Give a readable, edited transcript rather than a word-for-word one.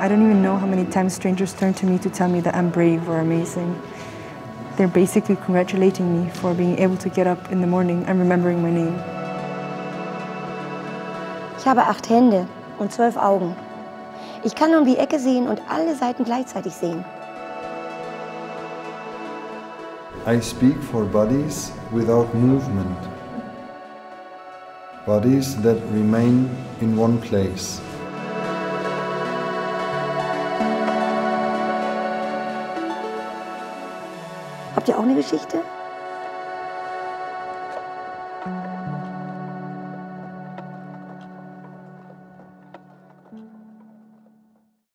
I don't even know how many times strangers turn to me to tell me that I'm brave or amazing. They're basically congratulating me for being able to get up in the morning and remembering my name. Ich habe 8 Hände und 12 Augen. Ich kann um die Ecke sehen und alle Seiten gleichzeitig sehen. I speak for bodies without movement. Bodies that remain in one place. Habt ihr auch eine Geschichte?